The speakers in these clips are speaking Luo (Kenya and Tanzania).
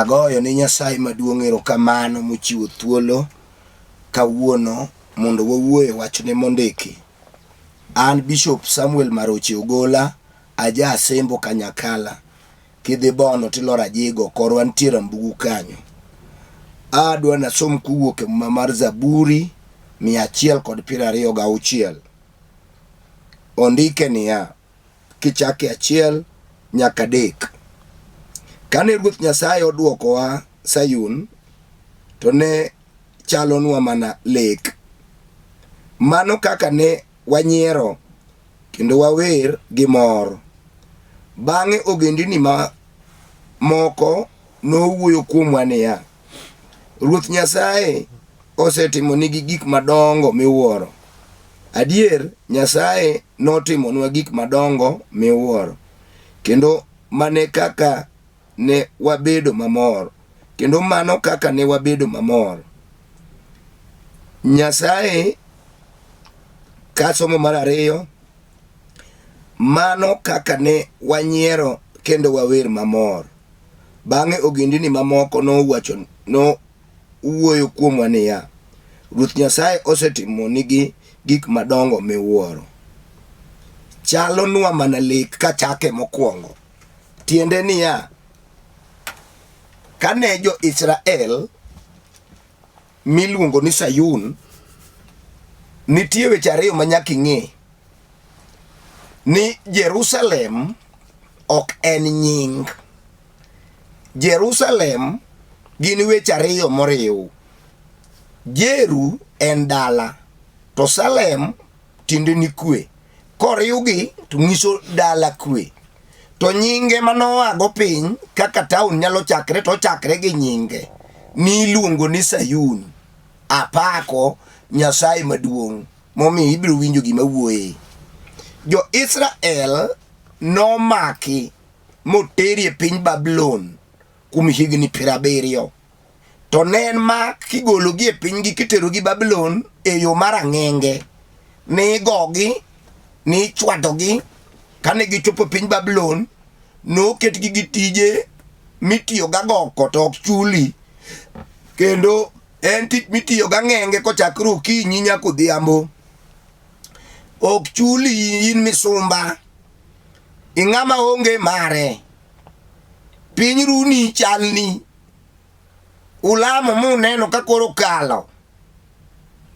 Agoyo ni Nyasaye maduong' erokamano mochiwo thuolo kawuono mondo wawuoye wachne mondiki. An Bishop Samuel Maroche Ogola, aja Asembo Kanyakala, kidhi bono tiloro Ajigo, korwa ntiere Mbugu kanyo. Adwa nasom kuwuok e Muma mar Zaburi 126. Ondike niya, kichake 1 nyaka 3. Kane Ruoth Nyasaye oduokowa Sayun, to ne chalonwa mana lek. Mano kaka ne wanyiero kendo wawer gi mor. Bang'e ogendini ma moko nowuoyo kuomwa niya, Ruoth Nyasaye osetimo nigi gik madongo miwuoro. Adier, Nyasaye notimonwa gik madongo miwuoro, kendo mane kaka ne wabedo mamor, kendo mano kaka ne wabedo mamor. Nyasaye, kasomo mar 2, mano kaka ne wanyiero kendo wawer mamor. Bang'e ogendini mamoko nowuoyo kuomwa niya, Ruoth Nyasaye osetimo nigi gik madongo miwuoro. Chalonwa mana lek kachake mokwongo. Tiende niya, kane jo Israel miluongo ni Sayun, nitie weche 2 manyaka ing'e. Ni Jerusalem ok en nying. Jerusalem gin weche 2 moriw. Jeru en dala, to Salem tiende ni kwe. Koriwgi to nyiso dala kwe. To nyinge manoago piny kaka taon nyalo chakre, to chakre gi nyinge niluongo ni Sayun. Apako Nyasaye maduong' momiyo ibiro winjo gima wuoye. Jo Israel nomaki moteri e piny Babylon kuom higni 70. To ne en mak kigologi e pinygi kiterogi Babylon e yo mar ang'enge. Ni igogi, ni ichwadogi. Kane gichopo piny Babylon, noketgi gi tije mitiyo gagoko to ok chuli. Kendo en tich mitiyo gang'enge kochakre okinyi nyaka odhiambo. Ok chuli in misumba. Ing'ama onge mare. Piny runi chalni. Ulamo muneno ka koro kalo.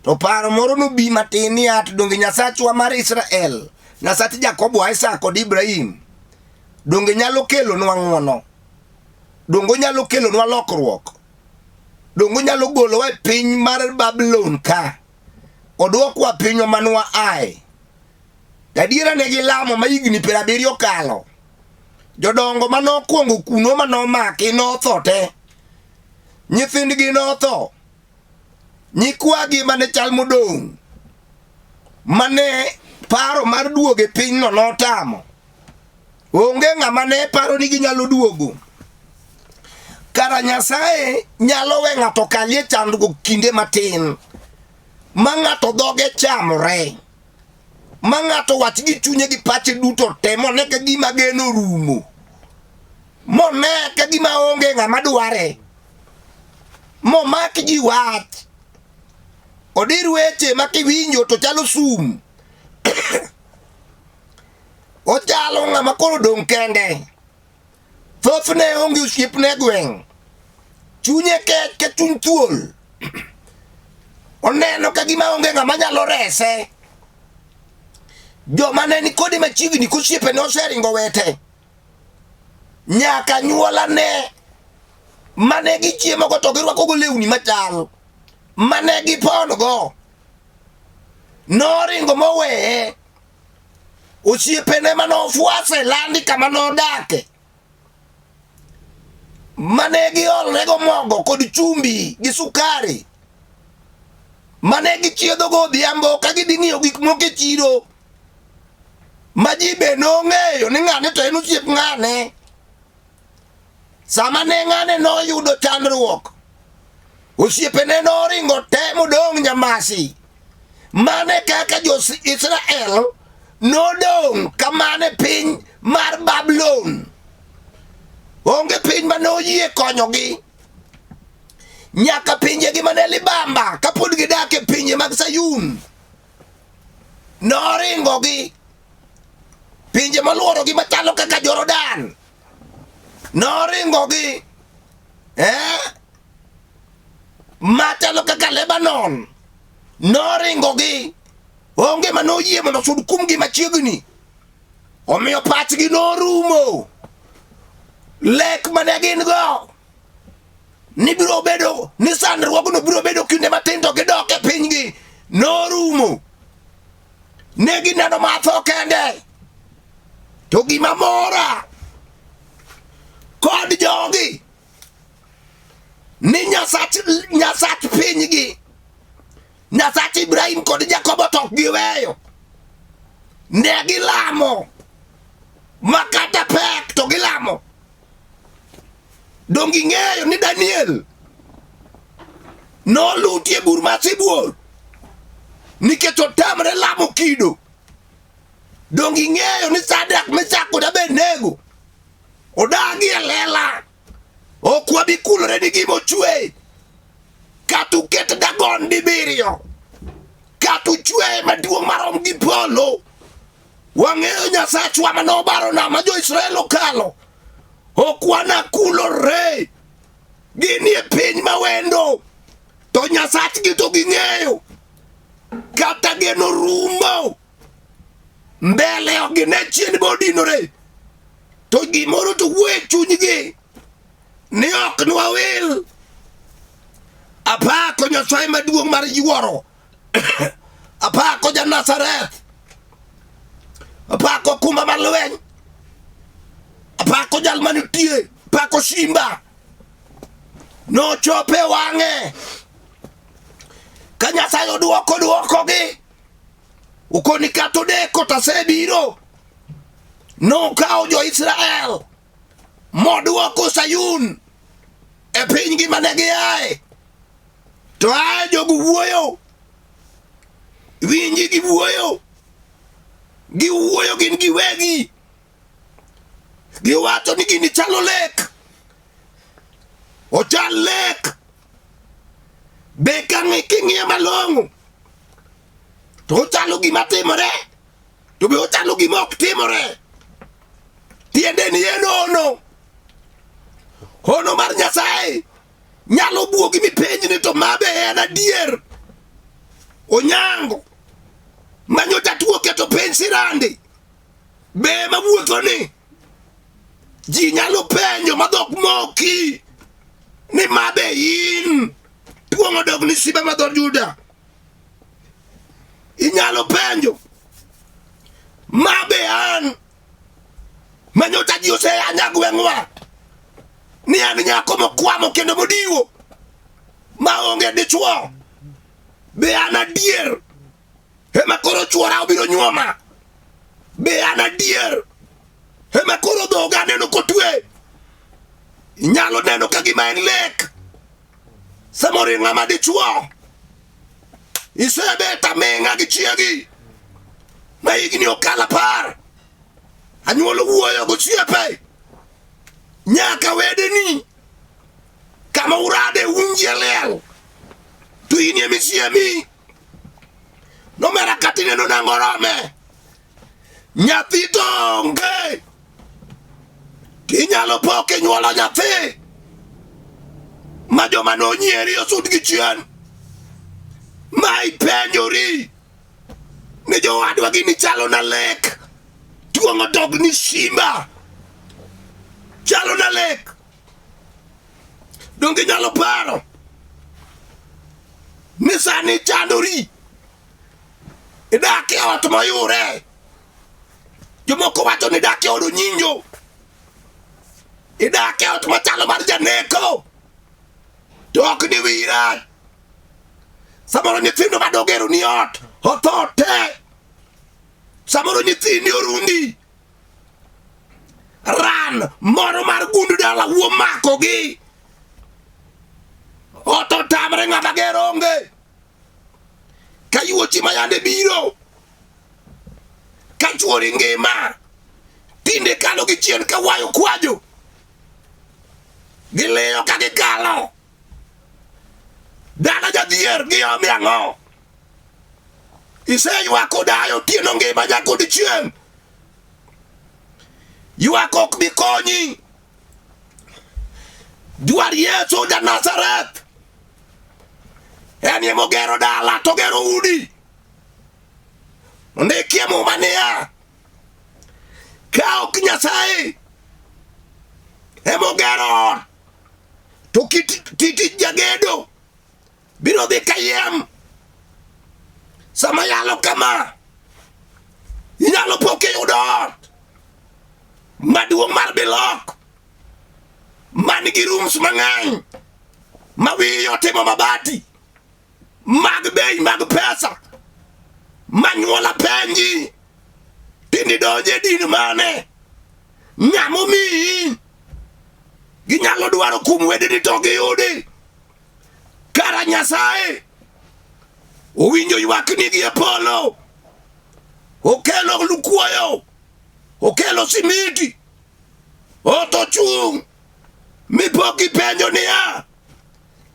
To paro moro nobi matin ni at donge Nyasachwa mar Israel, Nyasach Jakobo, Isaac kod Ibrahim, donge nyalo kelonwa ng'wono, donge nyalo kelonwa lokruok, donge nyalo golowa e piny mar Babylon ka, odwokwa pinywa manwa ae. Adiera ne gilamo ma higni 70 kalo. Jodongo manokwongo kuno manomaki notho te. Nyithindgi notho. Nyikwagi mane chal modong', mane paro mar duoge pinyno notamo. Onge ng'ama ne paro ni ginyalo duogo. Kara Nyasaye nyalo we ng'ato kalie chandruok kinde matin, ma ng'ato dhoge chamre, ma ng'ato wach gi chunye gi pache duto te mone ka gima geno rumo, mone ka gima onge ng'ama dware, momak ji wach, odir weche ma kiwinjo to chalo sum. Ochalo ng'ama koro dong' kende. Thothne onge osiepne gweng'. Chunye kech ka chuny thuol. Oneno ka gima onge ng'ama nyalo rese. Joma ne ni kode machiegni kosiepene oseringo wete. Nyaka anyuolane mane gichiemogo to girwakogo lewni machal, mane giponogo, noringo moweye. Osiepene manofwase landi kama nodake, mane giolnego mogo kod chumbi gi sukari, mane gichiedhogo odhiambo ka gidhi ng'iyo gik moko e chiro, ma ji be nong'eyo ni ng'ane to en osiep ng'ane. Sama ne ng'ane noyudo chandruok, osiepene noringo te modong' nyamasi. Mane kaka jo Israel nodong' kamane piny mar Babylon. onge piny mane oyie konyogi nyaka pinjegi mane libamba kapod gidak e pinje mag Sayun noringogi pinje maluorogi machalo kaka Jordan noringogi machalo kaka Lebanon noringogi onge mane oyie mondo sud kumgi machiegni omiyo pachgi norumo lek mane gin go ni biro bedo ni sandruogno biro bedo kinde matindo gidok e pinygi norumo ne gineno matho kende to gima mora kod jogi ni nyasach pinygi Nyasach Ibrahim kod Jakobo tok giweyo ne gilamo makata pek to gilamo dongi ng'eyo ni Daniel nolutie bur masibuor nikech otamre lamo kido dongi ng'eyo ni Sadrak Meshak kod Abednego odagi e lela okwabi kulore ni gimo chwe katuket Dagon dibiriyo katuchwe maduong' marom gi polo wang'eyo Nyasachwa manobaro nama jo-Israel okalo okwana kulore gini e piny mawendo to Nyasachgi to ging'eyo kata geno rumo mbele ogine chien bodinore to gimoro to wuoye chunygi ni ok nwawil apako Nyasaye maduong' mar yuoro apako ja Nazareth apako kuma malweny apako jal manitie apako Simba nochope wang'e ka Nyasaye duokogi ukoni katodeko tasebiro nokao jo-Israel moduoko Sayun e pinygi mane giaye to ae jogu wuoyo winji gi wuoyo gin giwegi giwacho ni gini chalo lek ochal lek be king'iye malong'o to ochalo gima timore to be ochalo gima ok timore tiende ni en hono mar Nyasaye nyalo buogi mipenjni to mabe en adier onyango manyocha tuo keto piny sirandi be mawuotho ni ji nyalo penjo madhok moki ni mabe in tuong'o dog ni Simba madhor Juda inyalo penjo mabe an manyocha ji oseyanya gweng'wa ni an nyako mokwamo kendo modiwo maonge dichuo be an adier ema koro chuora obiro nyuoma be an adier ema koro dhoga neno kotwe inyalo neno ka gima en lek samoro ng'ama dichuo isebet aming'a gi chiegi ma higni okalo 10 anyuolo wuoyo gosiepe nyaka wedeni kama urade unjie lel to inie misiemi nomera katineno nangorome nyathi to onge kinyalo poke nyuolo nyathi ma joma nonyieri osud gi chien ma ipenjori ni jowadwa gini chalo na lek tuong'o dog ni Simba chalo na lek donge nyalo paro ni sani chandori idake ot mayure jomoko wacho ni dake od nyinjo idake ot machalo mar janeko to ok ni wira samoro nyithindo madogero ni ot otho te samoro nyithindi orundi ran moro mar gundu dala wuo makogi oto tamre ng'ama geronge kayuochi mayande biro kachuori ngima tinde kalo gi chien kawayo kwajo Giliyo ka gikalo. Dala jadhier giomi ang'o. Iseywako dayo tieno ngima nyaka odiechieng'. Ywak ok bi konyi. Dwar Yesu ja Nazareth. En ema ogero dala to gero udi. Ondikie muma niya, ka ok Nyasaye ema ogero ot, to kiti jagedo biro dhi kayiem. Sama yalo kama, inyalo pok iyudo ot maduong' mar bilok, man gi rooms mang'eny, ma wiye otimo mabati, mag bei mag pesa, manyuola penji, tindi donje din mane, ng'amo miyi, ginyalo dwaro kum wedeni to giyudi. Kara Nyasaye owinjo ywakni gi e polo, okelo lukuoyo, okelo simiti, ot ochung', mipok ipenjo niya,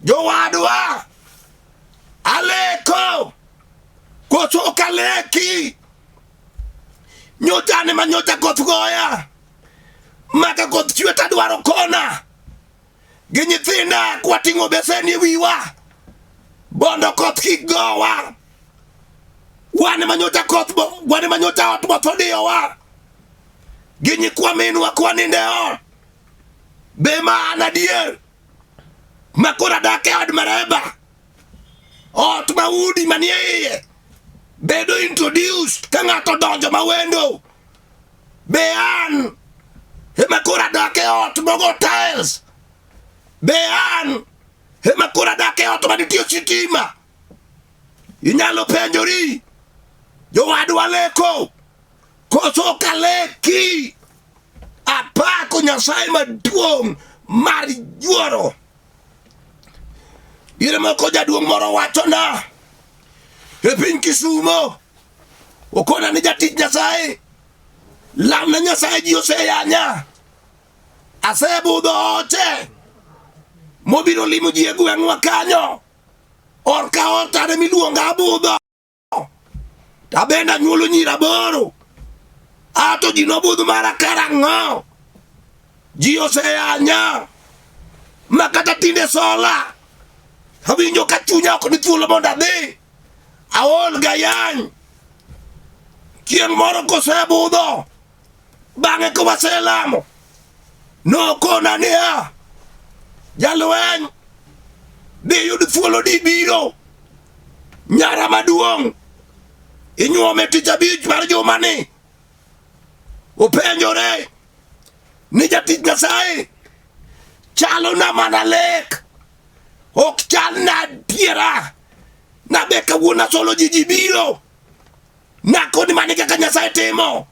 jowadwa, aleko koso ok aleki. Nyocha ne ma nyocha koth goya, maka koth chwe tadwaro kona, gi nyithinda kwating'o besen e wiwa bondo koth kik gowa. Wane ma nyocha ot botho diyowa, gi nyikwa minwa kwaninde ot. Be ma an adier ma koro adak e od mareba, ot ma udi manie iye bedo introduced ka ng'ato donjo mawendo. Be an ema koro adak e ot mogo tiles. Be an ema koro adak e ot manitiyo sitima. Inyalo penjori, jowadwa leko koso ok aleki. Apako Nyasaye maduong' mar yuoro. Diere moko jaduong' moro wachona e piny Kisumo, okona ni jatich Nyasaye, lamna Nyasaye ji oseyanya. Asebudho oche mobiro limo ji e gweng'wa kanyo, or ka otare miluonga abudho. Tabenda nyuolo nyira boro, ato ji nobudho mara karang'o. Ji oseyanya, makata tinde sola awinjo ka chunya ok ni thuolo mondo adhi aol gayany. Chieng' moro kosebudho, bang'e kowaselamo, nokona niya, jalweny di yud thuolo di biro, nyara maduong' inyuome tich abich mar juma ni. Openjore ni jatich Nyasaye chalo na mana lek, ok chal na diera na be kawuono solo ji biro. Nakoni mane kaka Nyasaye timo.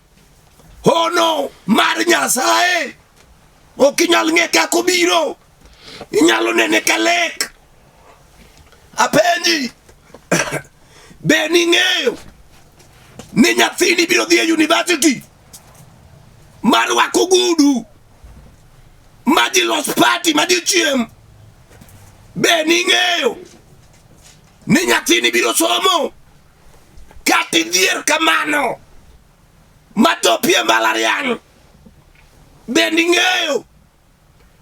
Hono mar Nyasaye ok inyal ng'e kaka obiro, inyalo nene ka lek. Apenji, be ning'eyo ni nyathini biro dhi e university mar rwako ogudu ma ji los party ma ji chiem? Be ning'eyo ni nyathini biro somo kata idhier kamano matopie mbalariany? Be ning'eyo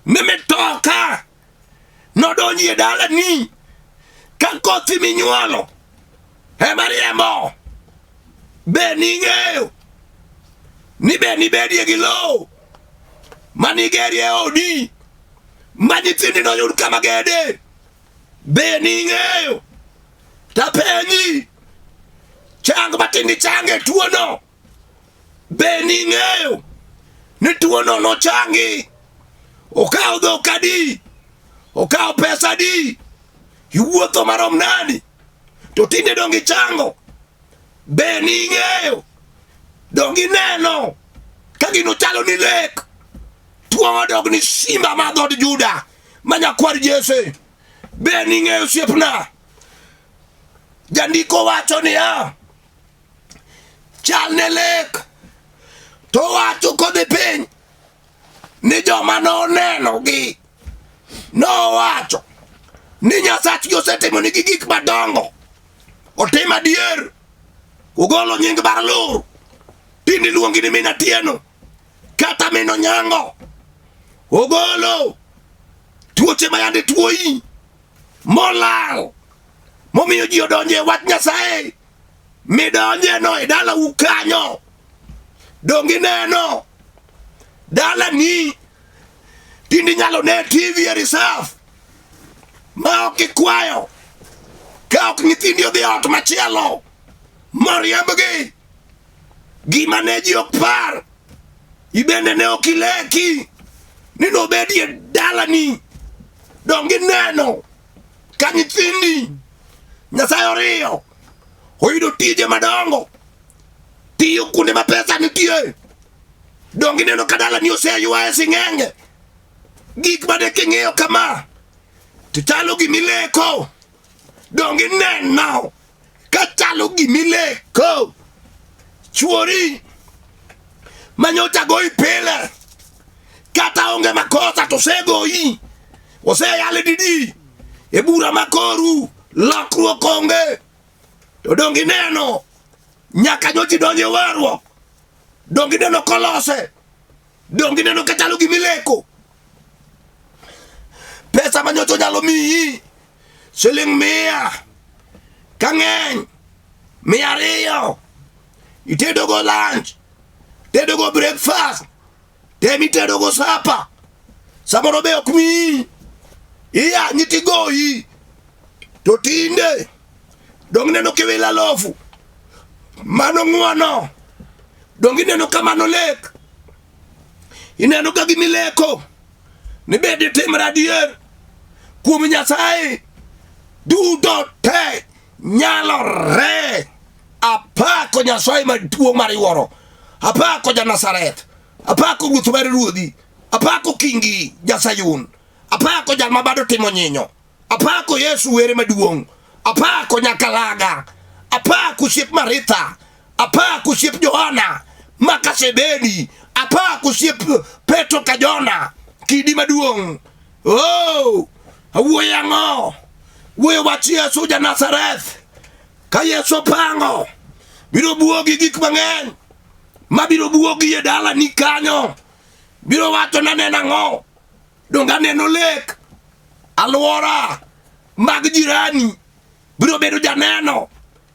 ni mitoka nodonji e dalani ka kothi minyuolo ema riembo? Be ning'eyo ni be nibedie gi lowo manigerie odi ma nyithindi noyud kama gede? Be ning'eyo? Tapenji, chang matindi change tuono, be ning'eyo ni tuono nochangi? Okawo dhok adi, okawo pesa adi, iwuotho marom nadi, to tinde dong ichango? Be ning'eyo? Dong ineno ka gino chalo ni lek, tuo dog ni simba ma dhod Juda manyakwar Jesse? Be ning'eyo siepna? Jandiko wacho niya, chal ne lek, to wacho kodhi piny ni joma noneno gi nowacho ni Nyasachgi osetimonegi gik madongo. Otimo adier. Ogolo nying Barlur. Tinde iluongi ni Min Atieno kata Min Onyango. Ogolo tuoche mayande tuoi molal momiyo ji odonje e wach Nyasaye. Midonje no e dala ukanyo. Dongi neno dala ni tindi nyalo ne TV e reserve ma ok ikwayo ka ok nyithindi odhi ot machielo moriembgi gima ne ji ok par. Ibende ne ok ileki ni nobedi e dala ni. Dongi neno ka nyithindi Nyasaye oriyo oyudo tije madongo, tiyo kuonde ma pesa nitie. Dongi neno ka dala ni oseywaye sing'enge. Gik mane king'iyo kama to chalo gimileko. Dongi neno ka chalo gimileko. Chuori manyocha goyi pile kata onge makosa to segoyi. Oseyale didi e bura makoru lokruok onge. To dongi neno nyaka nyochi donje warruok. Dongi neno kolose. Dongi neno ka chalo gimileko. Pesa manyocho nyalo miyi siling 100 kang'eny 200 itedogo lunch, tedogo breakfast, temitedogo sapa. Samoro be ok miyi iya nyitigoyi. To tinde dongi neno kiwila lofu mano ng'uono. Dongi neno kamano lek. Ineno ka gimileko ni bedi timre adier kuom Nyasaye duto te nyalore. Apako Nyasaye maduong' mar yuoro. Apako Ja-Nazareth. Apako Ruoth mar ruodhi. Apako Kingi Ja-Sayun. Apako jal mabado timo nyinyo. Apako Yesu were maduong'. Apako Nyakalaga. Apako Siep Maritha. Apako Siep Johana Makasebedi. Apako Siep Petro Kajona Kidi maduong'. Oh, awuoyo ang'o? Wuoyo wach Yesu Ja-Nazareth. Ka Yesu pango biro buogi gik mang'eny ma biro buogi e dala ni kanyo. Biro wacho na nena ng'o. Donga neno lek. Alwora mag jirani biro bedo janeno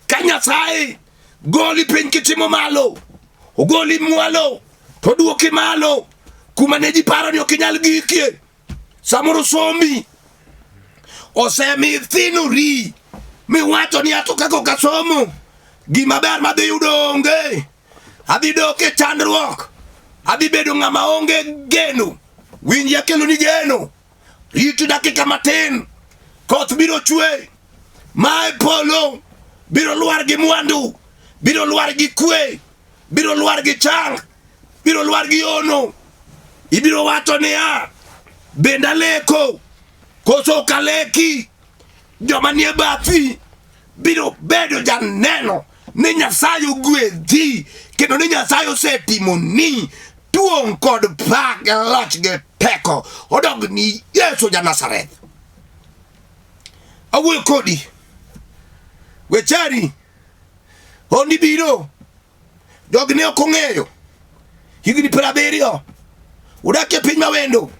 ka Nyasaye goli piny kitimo malo. Ogoli mwalo to duoki malo kuma ne ji paro ni ok inyal gikie. Samoro somi osemi thinori miwacho ni ato kako kasomo gima ber madhi yudo onge. Adhi dok e chandruok. Adhi bedo ng'ama onge geno. Winji akelo ni geno. Riti dakika matin. Koth biro chwe. Mae polo biro luar gi mwandu. Biro luar gi kwe. Biro luar gi chang. Biro luar gi ono. Ibiro wacho niya benda leko koso kaleki. Joma nie bathi biro bedo janeno ni Nyasaye ogwedhi kendo ni Nyasaye osetimoni duong' kod pak gi loch gi teko odog ni Yesu Ja-Nazareth. Awuoyo kodi wechari oni biro jogne ok ong'eyo. Higni 70 udak e piny mawendo.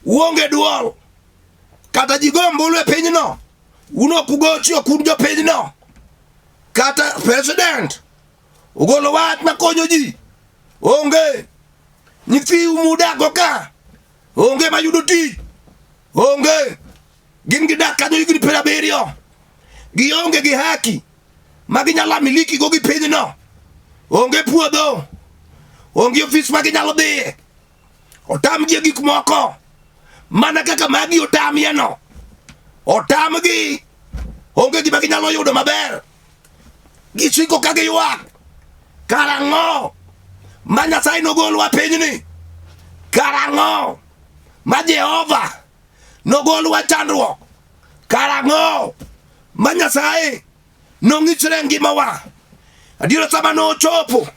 Uonge duol kata ji go ombulu e pinyno. Uno kugochi okun jo pinyno. Kata president ugolo wach makonyo ji onge. Nyithi umudago ka onge mayudo tich. Onge. Gin gidak kanyo higni 70. Gionge gi haki maginyalo miliki go gi pinyno. Onge puodho. Onge ofis maginyalo dhiye. Otamgi gik moko mana kaka magi otamieno. Otamgi onge gima ginyalo yudo maber. Gisiko ka giywak. Karang'o ma Nyasaye nogolwa pinyni? Karang'o ma Jehova nogolwa chandruok? Karang'o ma Nyasaye nong'ichre ngimawa? Adiera sama nochopo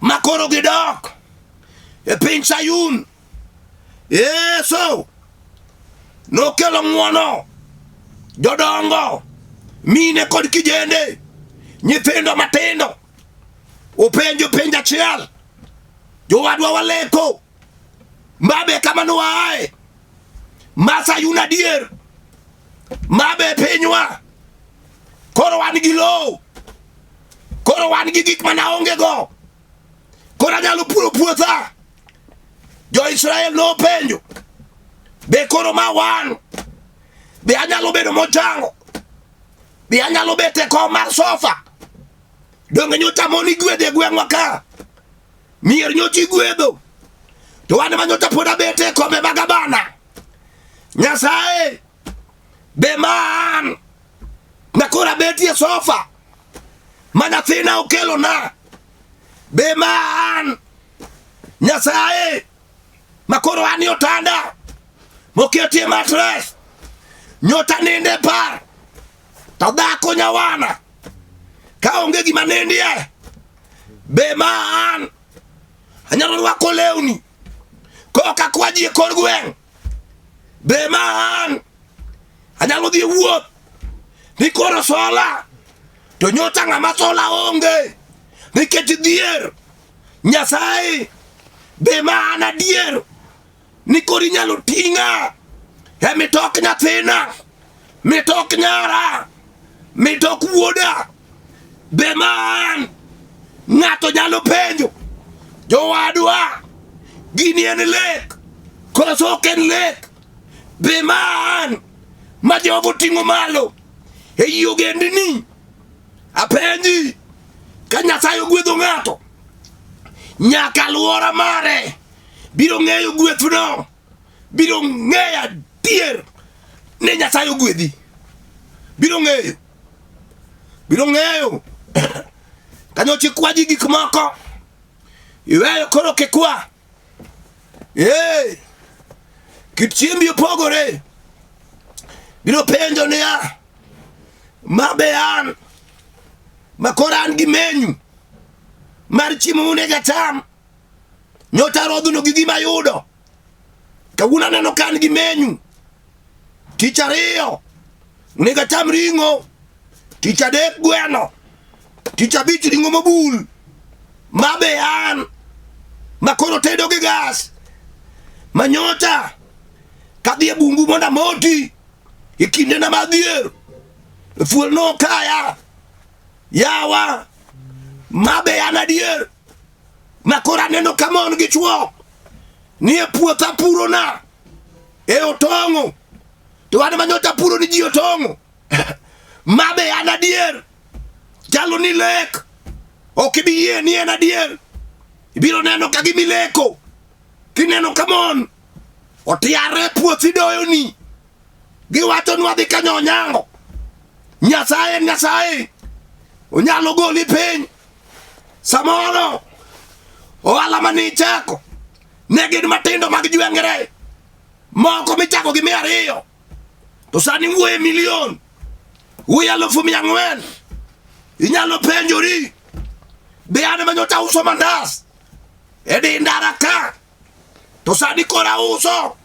makoro gidok e piny Sayun Yeso nokelo ng'wono jodongo mine kod kijende nyithindo matindo openjo penj achiel jowadwa waleko mabe kamano waaye masayuna dier mabe pinywa koro wan gi lowo koro wan gi gik mana onge go koro anyalo puro puotha Jo-Israel no penjo be koro ma wan be anyalo bedo mochango be anyalo bete kom mar sofa donge nyota moni gwedhe gweng'wa ka mier nyoti gwedho to wan manyota poda bete kome magabana Nyasaye be man na kora betie sofa manathina okelo na be man Nyasaye makoro ani otanda moketie matres nyota ninde par to dhako nyawana ka onge gima nindie be man anyalo rwako lewni koka kwaji e kor gweng' be man anyalo dhi wuoth ni koro sola to nyota ng'ama sola onge nikech dhier Nyasaye be man adier ni koro inyalo ting'a e mitok nyathina mitok nyara mitok wuoda be man ng'ato nyalo penjo jowadwa gini en lek koso ok en lek be man ma Jehova oting'o malo e ogendni apenji ka Nyasaye ogwedho ng'ato nyaka alwora mare biro ng'eyo gwethno biro ng'eyo adier ni Nyasaye ogwedhi biro ng'eyo kanyo chikwaji gik moko iweyo koro kikwa kit chiembi opogore biro penjo niya mabe an makoro an gi menyu mar chiemo monego acham nyota rodhno gi gima yudo kawuono aneno ka an gi menyu tich ariyo onego acham ring'o tich adek gweno tich abich ring'o mobul mabe an makoro tedo gi gas manyota kadhi e bungu mondo amoti e kindena madhier fuol no kaya yawa mabe an adier makoro aneno ka mon gi chwo ni e puotha puro na e otong'o to an manyota puro ni ji otong'o mabe an adier chalo ni lek ok ibi yie ni en adier ibiro neno ka gimileko kineno ka mon otiare puothi doyoni giwacho nwa dhi kanyo onyango Nyasaye onyalo goli piny samoro ohala mani chako ne gin matindo mag jweng're moko michako gi 200 to sani wuoye milion wuoye 400,000 inyalo penjori be an manyota uso mandas e di ndara ka to sani kora uso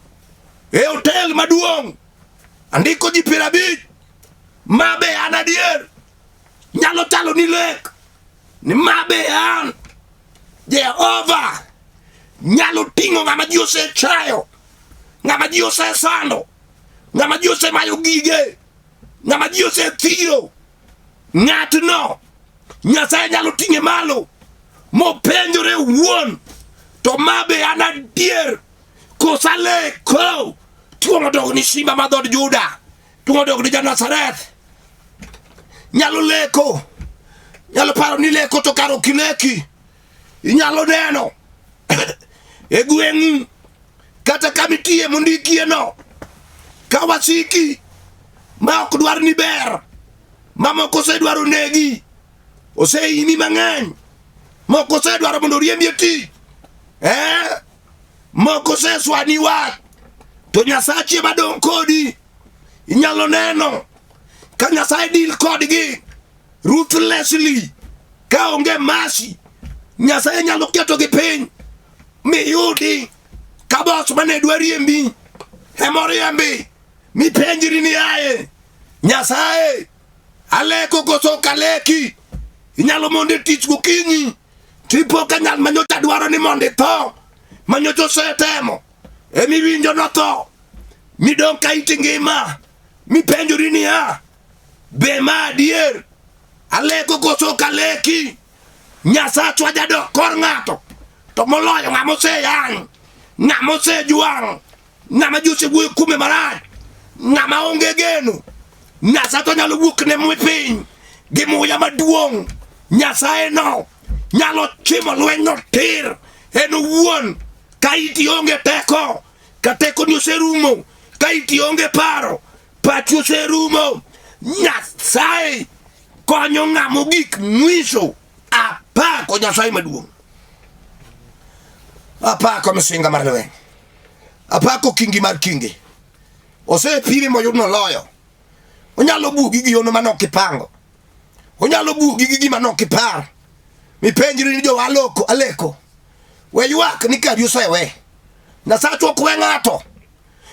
e hotel maduong' andiko ji 50 mabe an adier nyalo talo ni lek ni mabe an Jehova nyalo ting'o ng'ama ji osechayo ng'ama ji osesando ng'ama ji osemayo gige ng'ama ji osethiro ng'atno Nyasaye nyalo ting'e malo mopenjore wuon to mabe an adier kosa leko tuong'o dog ni simba ma dhod Juda tuong'o dog ni Ja-Nazareth nyalo leko nyalo paro ni leko to karo kileki inyalo neno e gweng'i kata kamitie mondikie no ka wasiki ma ok dwar ni ber mamoko osedwaro negi oseimi mang'eny moko osedwaro mondo riembi e tich moko oseswani wach to Nyasache madong' kodi inyalo neno ka Nyasaye deal kodgi ruthlessly ka onge mercy Nyasaye nyalo keto gi piny miyudi kabos mane dwariembi hemoriembi mi penjiri ni aye Nyasaye aleko koso kaleki inyalo monde tich gokinyi tipo kanyal manyocha dwaro ni monde tho manyocha setemo emi winjo no tho mi don ka itingima mi penjori ni be ma dier aleko koso kaleki Nyasacho ajado kor ng'ato to moloyo ng'amo se yang ng'amo se juang ng'ama jose wuoyo kume marach ng'ama onge geno Nyasacho nyalo wuok ne mwipiny gi muya maduong' Nyasaye no nyalo chimo lweny no tir en owuon ka iti onge teko ka teko ni oserumo ka iti onge paro pachi oserumo Nyasaye konyo ng'amo gik mwiso apako Nyasaye maduong' apako msinga mar lweny apako kingi mar kingi osepime moyud noloyo onyalo bugi gi yono manok ipango onyalo bugi gi gima nok ipar mi penjri ni jo aleko we ywak ni kadi osewe Nyasacho ok we ng'ato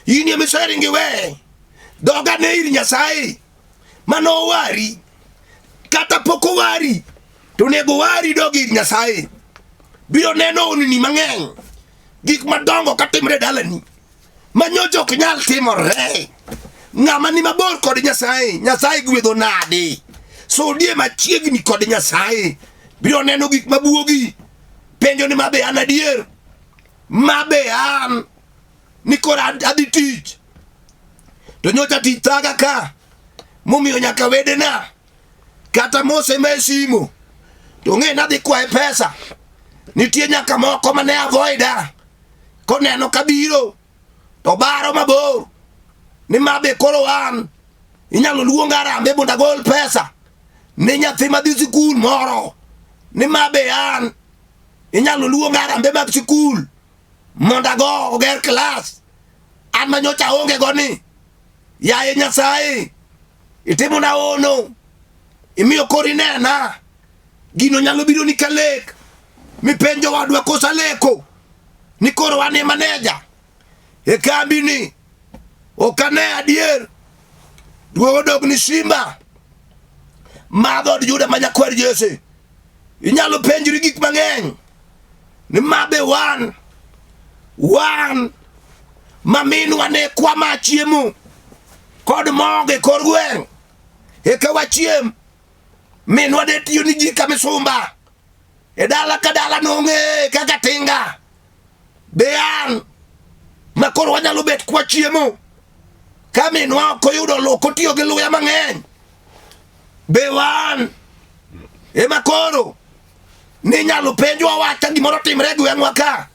in ye miseringi we doga ne ir Nyasaye mano wari kata poko wari to nego wari dogi ir Nyasaye biro neno ni mang'eny gik madongo katimre dalani manyojo ok nyal timore ng'ama ni mabor kod Nyasaye gwedho nadi so die machiegni kod Nyasaye biro neno gik mabuogi penjo ni mabe an adier mabe an ni kora adhi tich to nyocha tich thaga ka momiyo nyaka wedena kata mose mesimo to ng'e nadhi kwaye pesa nitie nyaka moko mane avoida koneno kabiro to baro mabor ni mabe koro an inyalo luonga arambe mondo agol pesa ni nyathi madhi sikul moro ni mabe an inyalo luonga arambe mag sikul mondo ago oger klas an manyocha onge goni yaye Nyasaye itimo na ono imiyo kori nena gino nyalo biro ni kalek mi penjo wadwa kosa leko ni koro wane maneja e kambi ni okane adier duogo dog ni Simba madhod Juda manyakwer Jesse inyalo penjri gik mang'eny ni mabe wan maminwa ne kwama chiemo kod moge kor gweng' eka wachiem minwa de tiyo ni ji kamisumba e dala ka dala nong'e kaka tinga be an makoro wanyalo bet kwa chiemo ka minwa ok oyudo loko tiyo gi luya mang'eny be wan ema koro ni nyalo penjwa wacha gimoro timre gweng'wa ka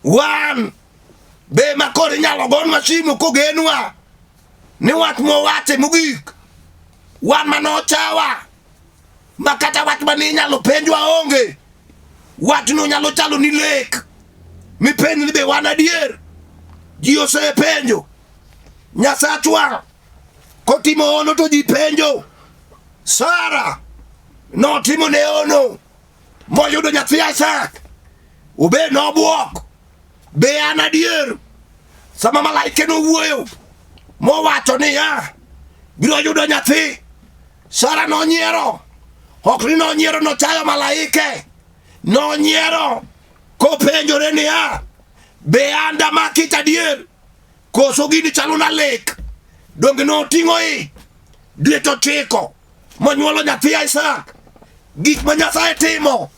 wan be makoro inyalo gon masimu kogenwa ni wach mowache mogik wan manochawa makata wach mani inyalo penjwa onge wach no nyalo chalo ni lek mi penj ni be wan adier ji osepenjo Nyasachwa kotimo ono to ji penjo Sara notimo ne ono moyudo nyathi Isaac ube nobuok be an adier sama malaike no wuoyo mowacho ni biro yudo nyathi Sara nonyiero ok ni nonyiero nochayo malaike nonyiero kopenjore ni be an damaki adier koso gini chalo na lek donge noting'o dwe to tiko monyuolo nyathi Isaac gik ma Nyasaye timo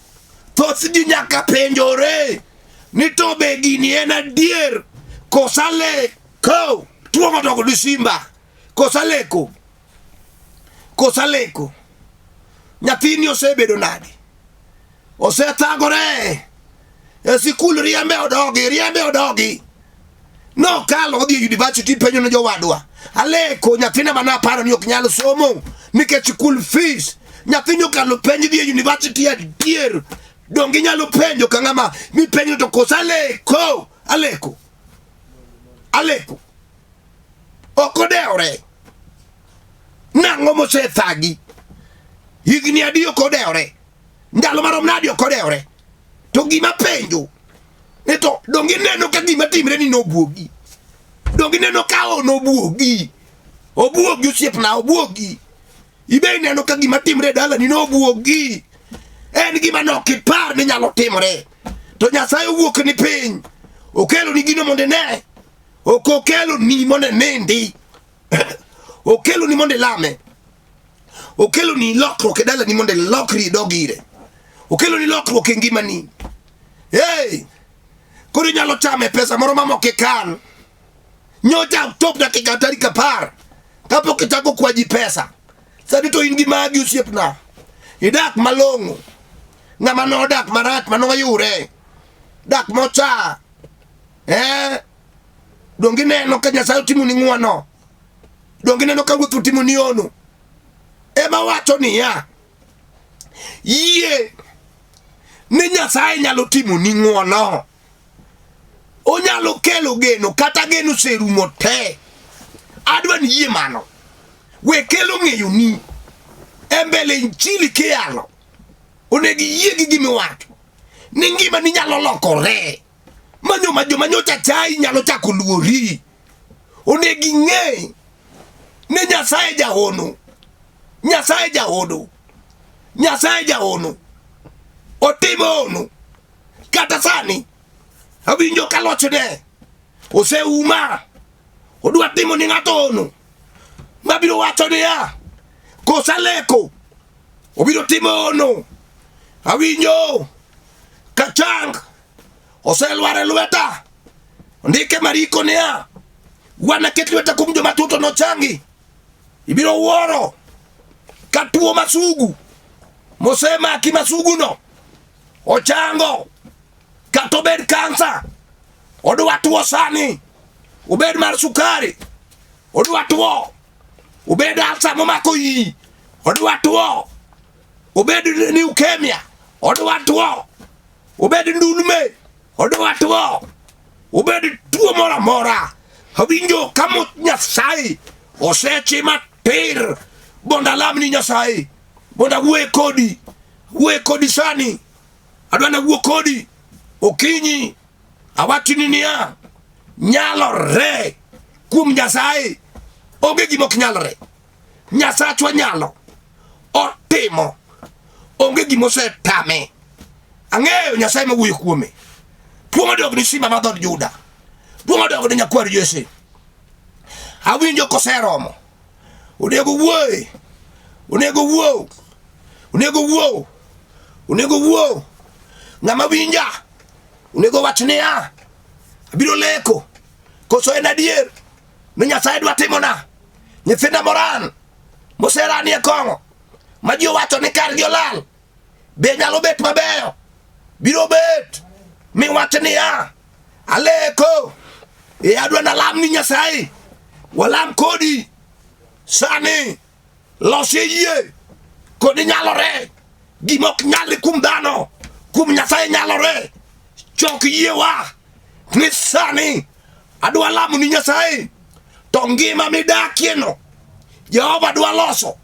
thoth ji nyaka penjore ni to be gini en adier kosa leko tuong'o dogo ni Simba kosa leko nyathini osebedo nadi osethagore e sikul riembe odogi no kalo odhi e university penjo ne jowadwa aleko nyathina manaparo ni ok nyalo somo nikech school fees nyathini okalo penj dhi e university adier dongi nyalo penjo ka ng'ama mi penjo to kosa aleko okodeore nang'o mosethagi higni adi okodeore ndalo marom nadi okodeore to gima penjo Neto dongi neno ka gima timre ni nobuogi. Dongi neno ka nobuogi. Obuogi osiepna, obuogi. Ibe neno ka gima timre dala ni nobuogi. En gima nokipar ni nyalo timre. To Nyasaye owuok ni piny. Okelo ni gino monde ne. Okelo ni monde nindi. Okelo ni monde lame. Okelo ni lokruok e dala ni monde lokri dogire. Okelo ni lokruok e ngima ni. Hey! Kori nyalo chame pesa moro mamoke kan. Nyocha top dakika tarika par. Kapo kitako kwa ji pesa. Sadi to ingi magi usiepna. Idak malongo. Ngama no dak marat manonga yure. Dak mocha. Dongi neno ka Nyasaye timo ni ng'wono. Dongi neno ka Ruoth timo ni ono. Ema wacho ni ya. Yie. Ni Nyasaye nyalo timo ni ng'wono. Onyalo kelo geno kata geno serumo te. Adwa ni yie mano. We kelo ng'eyo ni. Embele injili kiyalo. Onegi yie gi gimiwacho. Ni ngima ni nyalo lokore. Manyocha chai nyalo chako luori. Onegi ng'e. Ni Nyasaye jahono. Nyasaye jahono. Nyasaye jahono. Otimo ono. Kata sani. Awinjo kalochne. Ose uma. Odwa timo ni ng'ato ono. Mabiro wacho ni ya. Kosaleko. Obiro timo ono. Awinjo. Kachang. Ose lware lweta. Ndike mariko ni ya. Wana ket lweta kuom joma tuto no changi. Ibiro wuoro. Katuo masugu. Mosema ki masugu no. Ochango. Katobed kansa. Odwa tuo sani. Obed mar sukari. Odwa tuo. Obed alsa momako yi. Odwa tuo. Obed leukemia. Odwa tuo. Obed ndulme. Odwa tuo. Obed tuo mora mora. Awinjo kamo Nyasaye. Oseche matir. Bonda lamni Nyasaye. Bonda wuoye kodi. Wuoye kodi sani. Adwana wuo kodi. Okinyi. Awachini niya. Nyalore. Kuom Nyasaye. Onge gimok nyalore. Nyasachwa nyalo. Otimo. Onge gimose tame. Ang'eyo Nyasaye ma wuoyo kuome. Puongo dog ni Simba ma dhod Juda. Puongo dog ni nyakwar Jesse. Awinjo koseromo. Onego wuoye. Onego wuo. Onego wuo. Onego wuo. Ng'ama winja. Onego wach niya. Abiro leko. Koso en adier. Ni Nyasaye dwa timona. Nyithinda moran. Moserani e kong'o. Ma ji owacho ni kargi olal. Be nyalo bet mabeyo. Biro bet. Mi wach niya. Aleko. Adwa nalam ni Nyasaye. Walam kodi. Sani. Losie yie. Kodi nyalore. Gimok nyali kum dhano. Kum Nyasaye nyalore. Chok yie wa. Ni sani. Adwa lamu ni Nyasaye. To ngima midakie no. Jehova dwa loso.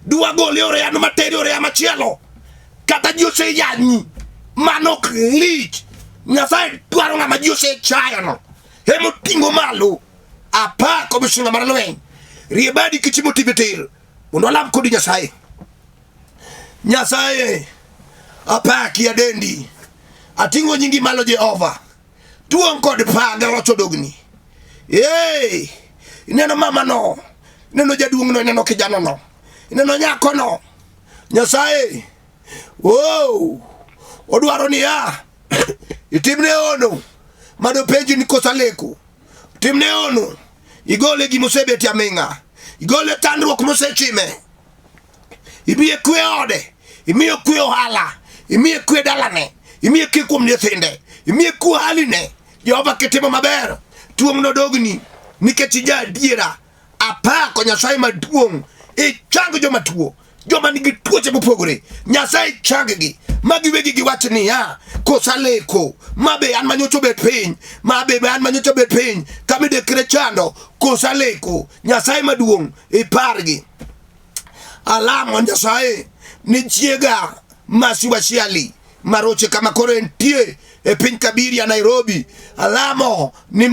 Dwa goli ore anu materi ore amachielo. Kata jose yanyi. Manok lich. Nyasaye dwaro ng'ama jose chaya no. Hemo tingo malo. Apa komisionga mar lweny. Riebadi kichimo tibetir. Mondo lam kodi Nyasaye. Nyasaye. Apaki adendi. Atingo nyingi malo Jehova. Tuon kod paga locho dogni. Hey. Ineno mama no. Ineno jaduong no. Ineno kijana no. Ineno nyako no. Nyasaye. Wow. Odwaro ni ya. Itimne ono. Mado peji ni kosaleko. Itimne ono. Igole gimosebe tiamenga. Igole tandruok mosechime. Imiye kwe ode. Imiye kwe ohala. Imiye kwe dalane. Imiye kwe kuom nyithinde. Imiye kwe haline. Jehova kitimo maber. Tuong no dogni. Nikech ja adiera. Apako Nyasaye maduong'. Chang joma tuo. Joma nigi tuoche mopogore. Nyasaye chang gi. Magi wegi giwach ni ya. Kosaleko. Mabe an manyocho bet piny. Mabe an manyocho bet piny. Kamide krechando. Kosaleko. Nyasaye maduong'. Ipargi. Alamo Nyasaye. Ni chiega masiwasiali. Maroche kama koro entie. e piny Kabiria Nairobi, alamo ni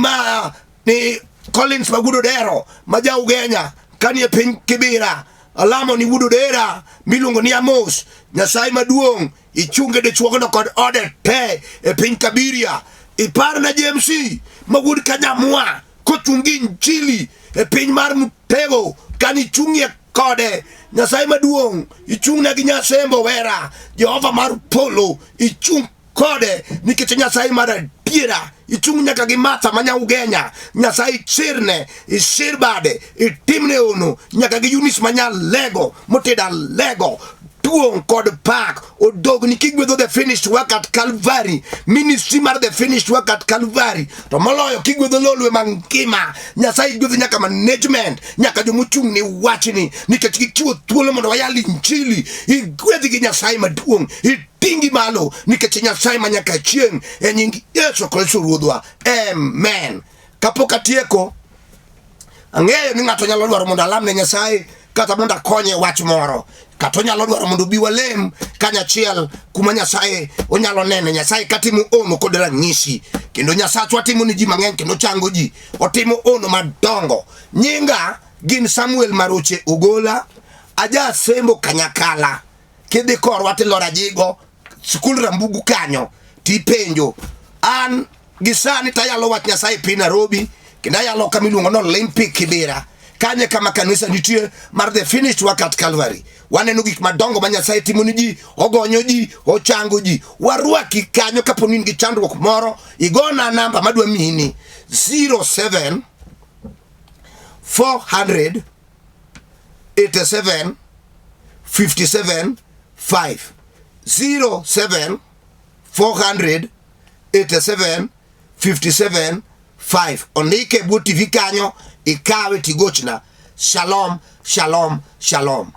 Collins Magudo Dero ma ja Ugenya kanie piny Kibera, alamo ni Wudo Dera miluongo ni Amos. Nyasaye maduong' ichunge dichuogono kod ode te e piny Kabiria. Ipar na JMC Mawuod Kanyamwa kochungi Nchili e piny mar Mtego kani chungie kode. Nyasaye maduong' ichung'ne gi Nyasembo Wera, Jehova mar Polo ichung' kode nikech Nyasaye mar adiera. Ichung' nyaka gi Martha manya Ugenya, Nyasaye chirne, isir bade, itimne ono nyaka gi Eunice manya Lego moteda Lego. Duong kod pak odogni kigwedho the finished work at Calvary, ministry mar the finished work at Calvary. To moloyo kigwedho Lolwe mangima, Nyasaye gwedho nyaka management, nyaka jomochung' ni wachni nikech gichiwo thuolo mondo wayal Injili. Igwedhi gi Nyasaye maduong', itingi malo nikech Nyasaye manyaka chieng' e nying Yesu Kristo Ruodhwa. Amen. Kapok atieko, ang'eyo ni ng'ato nyalo dwaro mondo alamne Nyasaye kata mondo akonye wach moro, kata onyalo dwaro mondo bi walem kanyachiel kuma Nyasaye onyalo nene. Nyasaye katimo ono kod ranyisi, kendo Nyasachwa timo ni ji mang'eny kendo chango ji, otimo ono madongo. Nyinga gin Samuel Maroche Ogola, aja Sembo Kanyakala. Kidhi korwa tilora jigo skul Rambugu kanyo tipenjo. An gisani tayalo wach Nyasaye piny Nairobi, kendo ayalo kamiluongo no Olympic Kibera. Kanye kama kanisa nitie mar the finished work at Calvary. Waneno gik madongo ma Nyasaye timo ni ji, ogonyo ji, ochango ji. Warwaki kanyo kapo ni gi chandruok moro, igona namba madwa mini 07 400 87 57 5 07 400 87 57 5. Ondike bu TV kanyo, ikawe tigochna. Shalom, shalom, shalom.